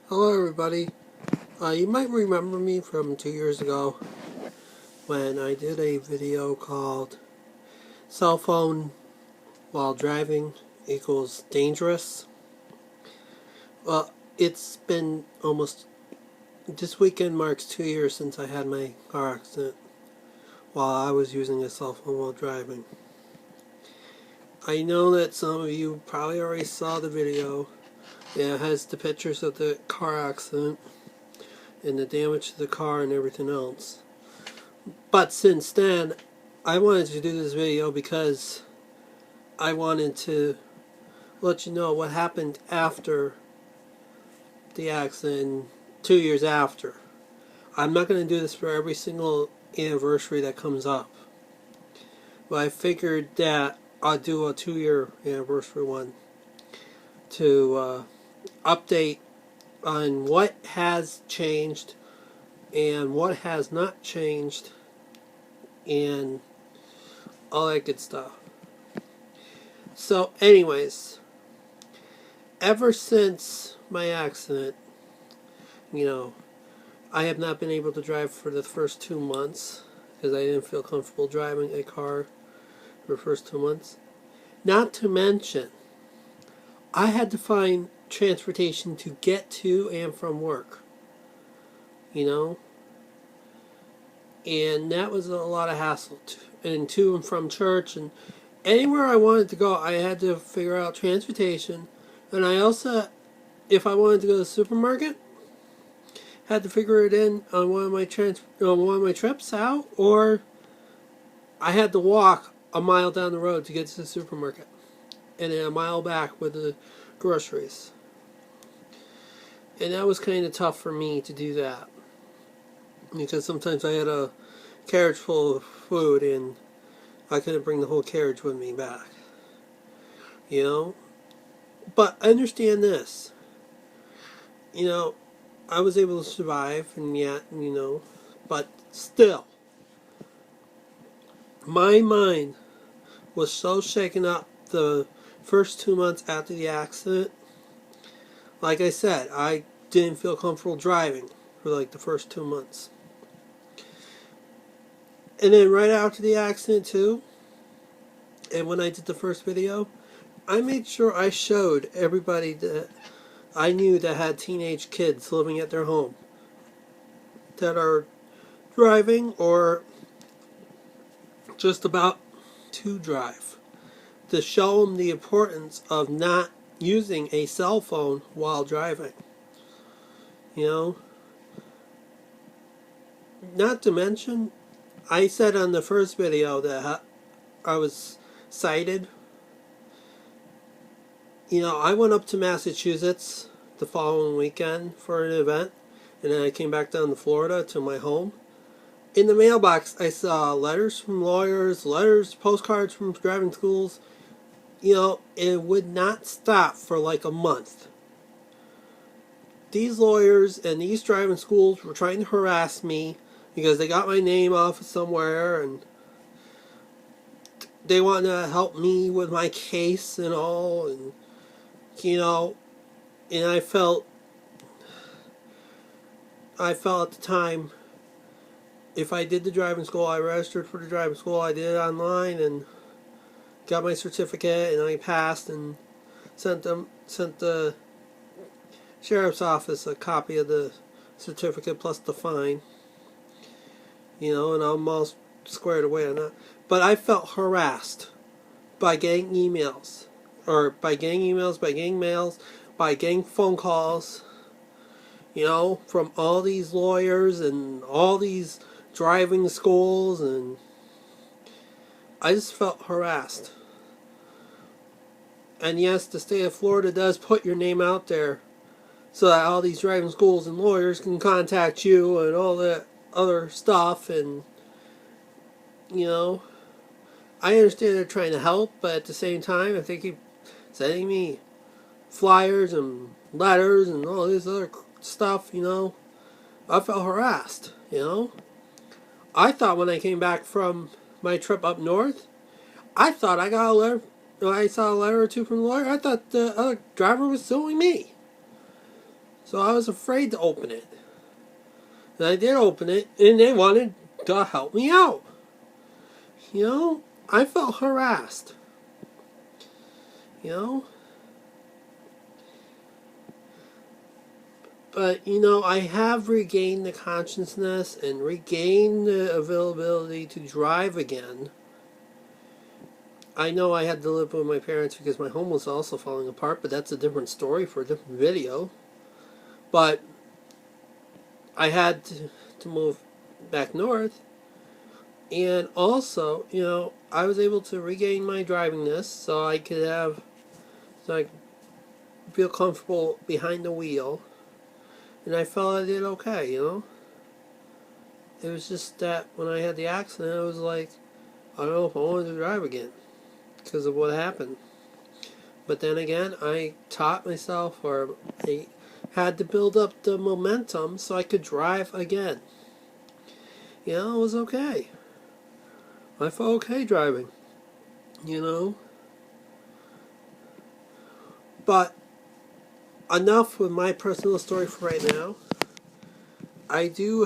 Hello everybody. You might remember me from 2 years ago when I did a video called Cell Phone While Driving Equals Dangerous. Well, it's been this weekend marks 2 years since I had my car accident while I was using a cell phone while driving. I know that some of you probably already saw the video. It has the pictures of the car accident and the damage to the car and everything else. But since then, I wanted to do this video because I wanted to let you know what happened after the accident, 2 years after. I'm not going to do this for every single anniversary that comes up, but I figured that I'll do a 2-year anniversary one to update on what has changed and what has not changed and all that good stuff. So anyways, ever since my accident, I have not been able to drive for the first 2 months because I didn't feel comfortable driving a car for the first 2 months. Not to mention, I had to find transportation to get to and from work. And that was a lot of hassle. And to and from church and anywhere I wanted to go, I had to figure out transportation. And I also, if I wanted to go to the supermarket, had to figure it in on one of my trips out, or I had to walk a mile down the road to get to the supermarket, and then a mile back with the groceries. And that was kind of tough for me to do that, because sometimes I had a carriage full of food and I couldn't bring the whole carriage with me back. But understand this. I was able to survive, and yet, but still, my mind was so shaken up the first 2 months after the accident. Like I said, I didn't feel comfortable driving for like the first 2 months. And then right after the accident too, and when I did the first video, I made sure I showed everybody that I knew that had teenage kids living at their home that are driving or just about to drive, to show them the importance of not using a cell phone while driving. Not to mention, I said on the first video that I was sighted. I went up to Massachusetts the following weekend for an event, and then I came back down to Florida to my home. In the mailbox, I saw letters from lawyers, postcards from driving schools. It would not stop for like a month. These lawyers and these driving schools were trying to harass me because they got my name off of somewhere, and they wanted to help me with my case and all, and and I felt at the time, if I did the driving school, I registered for the driving school, I did it online and got my certificate, and I passed, and sent the sheriff's office a copy of the certificate plus the fine. And I'm all squared away on that. But I felt harassed by getting emails, by getting mails, by getting phone calls, from all these lawyers and all these driving schools, and I just felt harassed. And yes, the state of Florida does put your name out there so that all these driving schools and lawyers can contact you and all that other stuff, and I understand they're trying to help, but at the same time, if they keep sending me flyers and letters and all this other stuff, I felt harassed. I thought when I came back from my trip up north, I thought I got a letter. I saw a letter or two from the lawyer. I thought the other driver was suing me. So I was afraid to open it. And I did open it, and they wanted to help me out. You know, I felt harassed. You know? But, you know, I have regained the consciousness and regained the availability to drive again. I know I had to live with my parents because my home was also falling apart, but that's a different story for a different video. But I had to move back north. And also, you know, I was able to regain my drivingness so I could feel comfortable behind the wheel. And I felt I did okay, you know. It was just that when I had the accident, I was like, I don't know if I wanted to drive again because of what happened. But then again, I taught myself, or I had to build up the momentum so I could drive again. You know, it was okay. I felt okay driving, you know. But enough with my personal story for right now. I did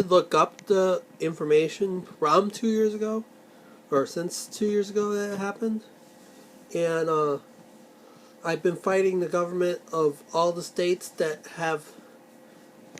look up the information from 2 years ago, or since 2 years ago that it happened. And I've been fighting the government of all the states that have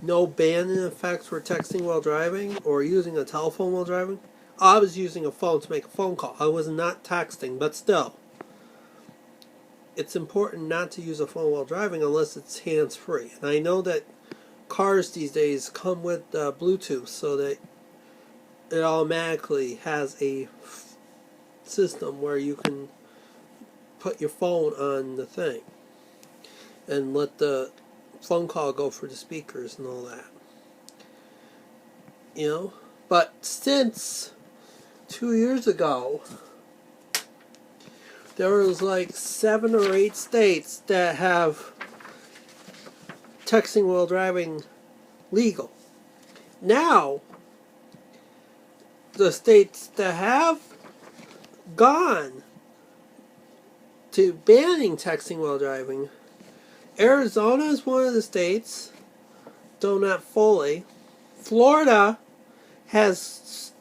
no ban in effect for texting while driving or using a telephone while driving. I was using a phone to make a phone call. I was not texting, but still. It's important not to use a phone while driving unless it's hands-free. And I know that cars these days come with Bluetooth, so that it automatically has a system where you can put your phone on the thing and let the phone call go for the speakers and all that. You know? But since 2 years ago, there was like 7 or 8 states that have texting while driving legal. Now, the states that have gone to banning texting while driving, Arizona is one of the states, though not fully. Florida has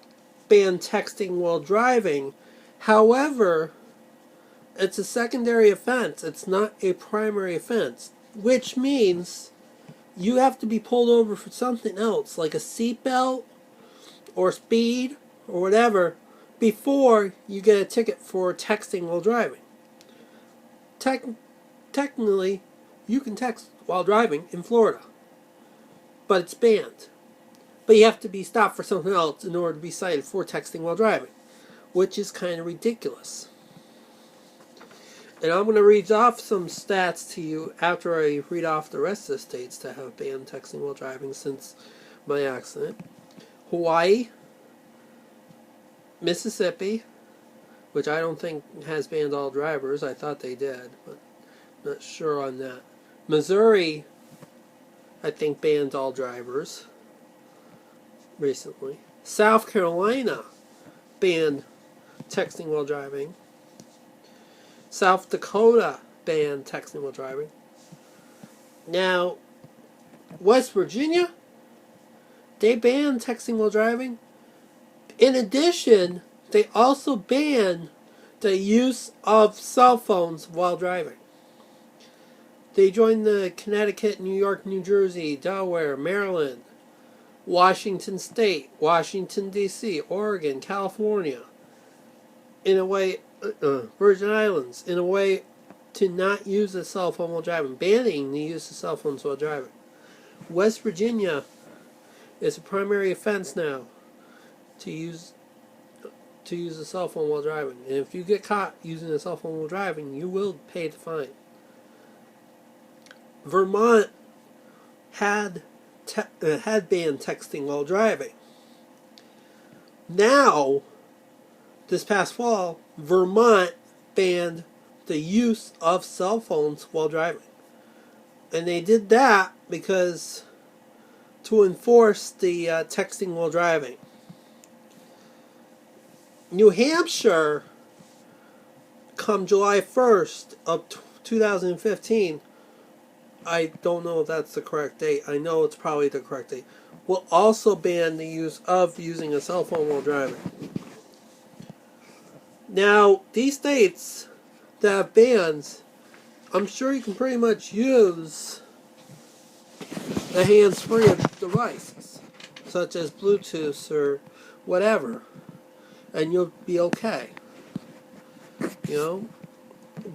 banned texting while driving. However, it's a secondary offense. It's not a primary offense, which means you have to be pulled over for something else, like a seatbelt or speed or whatever, before you get a ticket for texting while driving. Technically, you can text while driving in Florida, but it's banned. But you have to be stopped for something else in order to be cited for texting while driving, which is kind of ridiculous. And I'm going to read off some stats to you after I read off the rest of the states that have banned texting while driving since my accident. Hawaii, Mississippi, which I don't think has banned all drivers. I thought they did, but I'm not sure on that. Missouri, I think, banned all drivers recently. South Carolina banned texting while driving. South Dakota banned texting while driving. Now, West Virginia, they banned texting while driving. In addition, they also banned the use of cell phones while driving. They joined the Connecticut, New York, New Jersey, Delaware, Maryland, Washington State, Washington, D.C., Oregon, California, in a way, Virgin Islands, in a way to not use a cell phone while driving, banning the use of cell phones while driving. West Virginia is a primary offense now to use a cell phone while driving. And if you get caught using a cell phone while driving, you will pay the fine. Vermont had banned texting while driving. Now, this past fall, Vermont banned the use of cell phones while driving. And they did that because to enforce the texting while driving. New Hampshire, come July 1st of 2015, I don't know if that's the correct date. I know it's probably the correct date. Will also ban the use of using a cell phone while driving. Now, these states that have bans, I'm sure you can pretty much use the hands-free devices, such as Bluetooth or whatever, and you'll be okay. You know?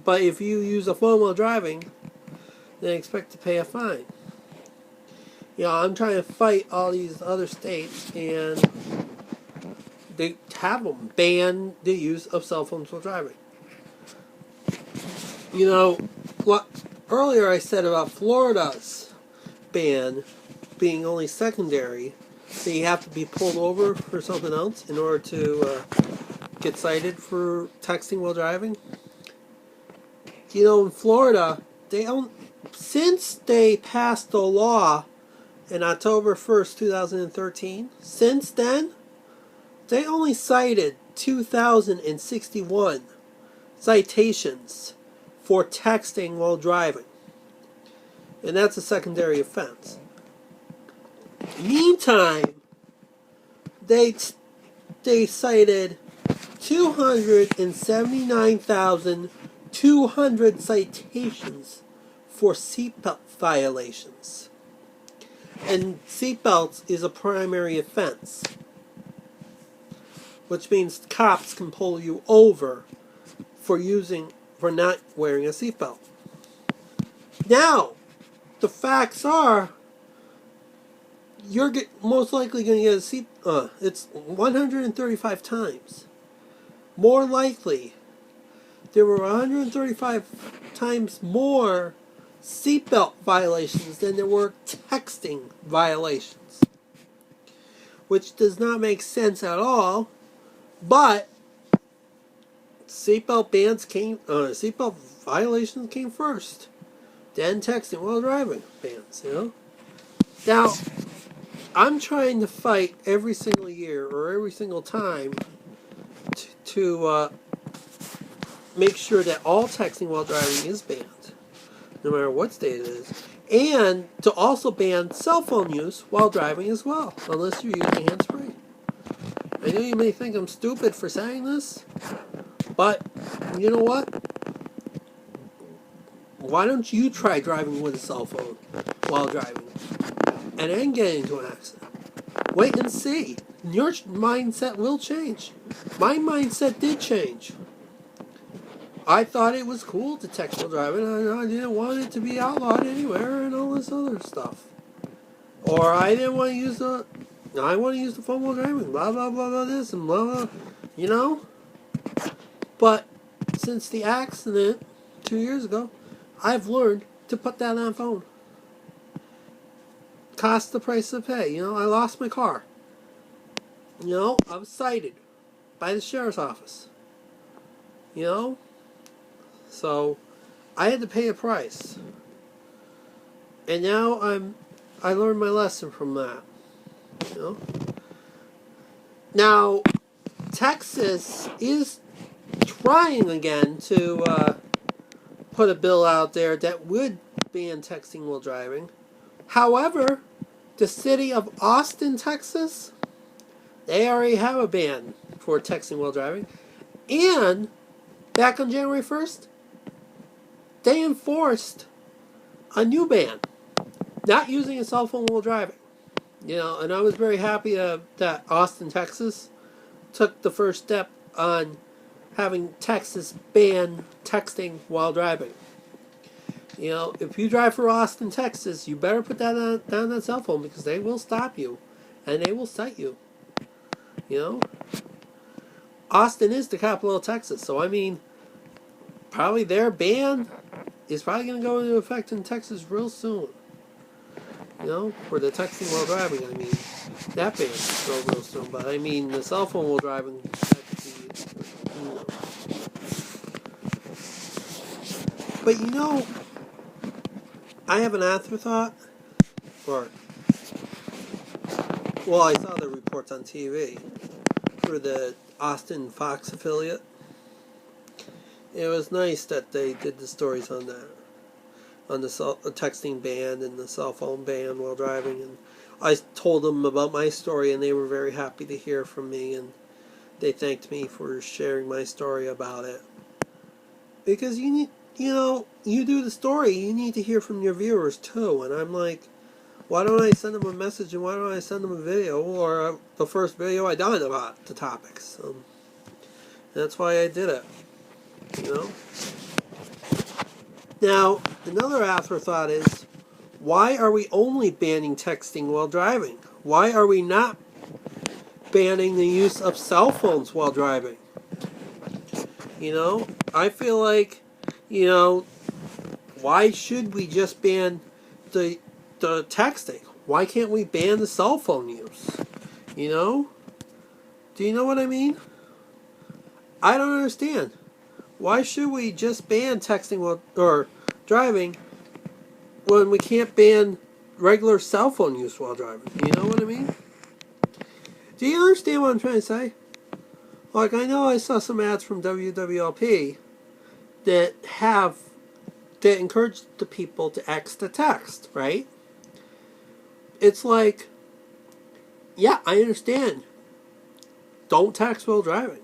But if you use a phone while driving, then expect to pay a fine. You know, I'm trying to fight all these other states, and they have them ban the use of cell phones while driving. You know, what earlier I said about Florida's ban being only secondary, so you have to be pulled over for something else in order to get cited for texting while driving. You know, in Florida, since they passed the law in October 1st, 2013, since then, they only cited 2,061 citations for texting while driving. And that's a secondary offense. Meantime, they cited 279,200 citations for seatbelt violations. And seatbelts is a primary offense, which means cops can pull you over for not wearing a seatbelt. Now, the facts are, you're most likely going to get a it's 135 times. More likely, there were 135 times more seatbelt violations than there were texting violations. Which does not make sense at all, but seatbelt violations came first. Then texting while driving bans, you know? Now, I'm trying to fight every single year or every single time to make sure that all texting while driving is banned, no matter what state it is, and to also ban cell phone use while driving as well, unless you're using hands-free. I know you may think I'm stupid for saying this, but you know what? Why don't you try driving with a cell phone while driving and then get into an accident? Wait and see. Your mindset will change. My mindset did change. I thought it was cool to text while driving, and I didn't want it to be outlawed anywhere and all this other stuff. Or I didn't want to use I want to use the phone while driving, blah, blah, blah, blah, this and blah, blah, you know? But since the accident 2 years ago, I've learned to put that on phone. Cost the price to pay. You know, I lost my car. You know, I was cited by the sheriff's office. You know? So, I had to pay a price. And now I learned my lesson from that. You know? Now, Texas is trying again to put a bill out there that would ban texting while driving. However, the city of Austin, Texas, they already have a ban for texting while driving. And back on January 1st, they enforced a new ban, not using a cell phone while driving. You know, and I was very happy that Austin, Texas took the first step on having Texas ban texting while driving. You know, if you drive for Austin, Texas, you better put that down that cell phone, because they will stop you and they will cite you. You know, Austin is the capital of Texas, so I mean, probably their ban is probably going to go into effect in Texas real soon. You know, for the texting while driving, I mean, that ban will go real soon. But I mean, the cell phone while driving, that could be, you know. But you know, I have an afterthought, well, I saw the reports on TV for the Austin Fox affiliate. It was nice that they did the stories on that. on the texting ban and the cell phone ban while driving, and I told them about my story, and they were very happy to hear from me, and they thanked me for sharing my story about it. Because you need, you do the story, you need to hear from your viewers too. And I'm like, why don't I send them a message, and why don't I send them a video, or the first video I done about the topics? That's why I did it. Now, another afterthought is, why are we only banning texting while driving? Why are we not banning the use of cell phones while driving? I feel like, why should we just ban the texting? Why can't we ban the cell phone use? Do you know what I mean? I don't understand. Why should we just ban texting while or driving when we can't ban regular cell phone use while driving? You know what I mean? Do you understand what I'm trying to say? Like, I know I saw some ads from WWLP that encourage the people to X the text, right? It's like, yeah, I understand. Don't text while driving.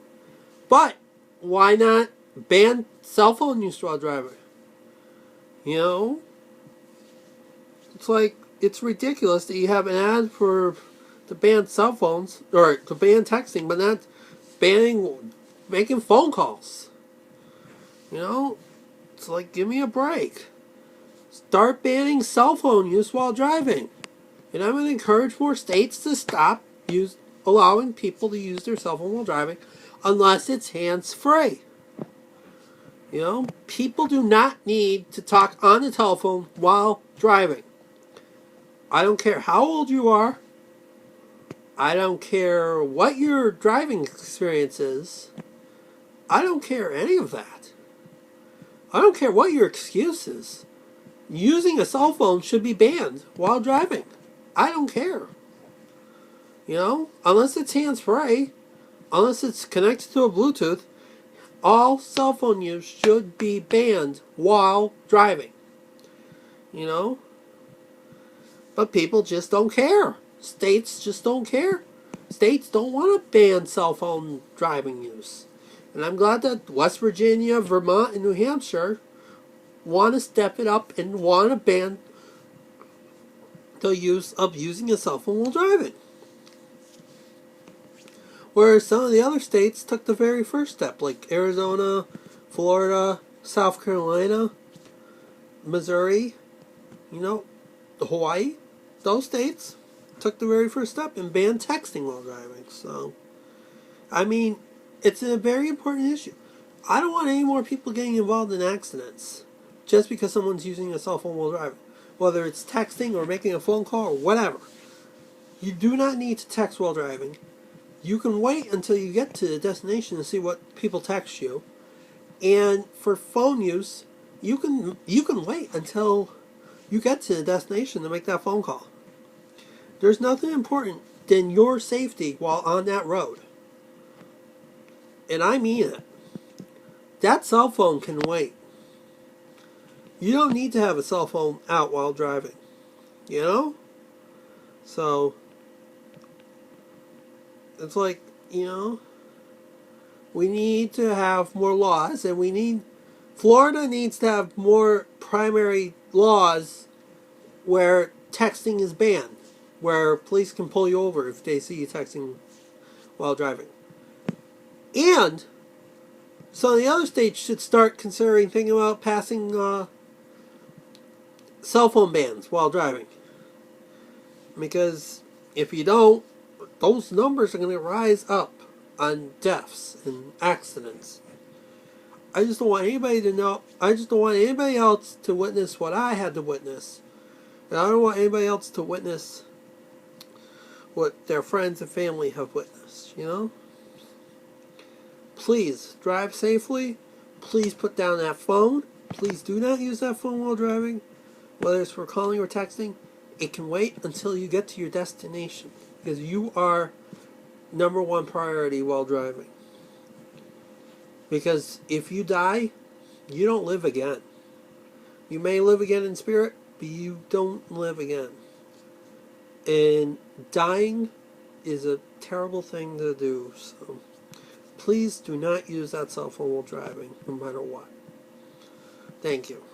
But why not ban cell phone use while driving? It's like, it's ridiculous that you have an ad to ban cell phones, or to ban texting, but not making phone calls. It's like, give me a break. Start banning cell phone use while driving. And I'm going to encourage more states to stop allowing people to use their cell phone while driving unless it's hands-free. People do not need to talk on the telephone while driving. I don't care how old you are. I don't care what your driving experience is. I don't care any of that. I don't care what your excuse is. Using a cell phone should be banned while driving. I don't care. Unless it's hands-free, unless it's connected to a Bluetooth, all cell phone use should be banned while driving. But people just don't care. States just don't care. States don't want to ban cell phone driving use. And I'm glad that West Virginia, Vermont, and New Hampshire want to step it up and want to ban the use of using a cell phone while driving. Whereas some of the other states took the very first step, like Arizona, Florida, South Carolina, Missouri, Hawaii. Those states took the very first step and banned texting while driving. So, I mean, it's a very important issue. I don't want any more people getting involved in accidents just because someone's using a cell phone while driving. Whether it's texting or making a phone call or whatever. You do not need to text while driving. You can wait until you get to the destination to see what people text you. And for phone use, you can wait until you get to the destination to make that phone call. There's nothing important than your safety while on that road. And I mean it. That cell phone can wait. You don't need to have a cell phone out while driving. So, it's like, we need to have more laws, and Florida needs to have more primary laws where texting is banned, where police can pull you over if they see you texting while driving. And so the other states should start thinking about passing cell phone bans while driving. Because if you don't, those numbers are going to rise up on deaths and accidents. I just don't want anybody to know. I just don't want anybody else to witness what I had to witness. And I don't want anybody else to witness what their friends and family have witnessed, Please drive safely. Please put down that phone. Please do not use that phone while driving. Whether it's for calling or texting, it can wait until you get to your destination. Because you are number one priority while driving. Because if you die, you don't live again. You may live again in spirit, but you don't live again. And dying is a terrible thing to do, so please do not use that cell phone while driving, no matter what. Thank you.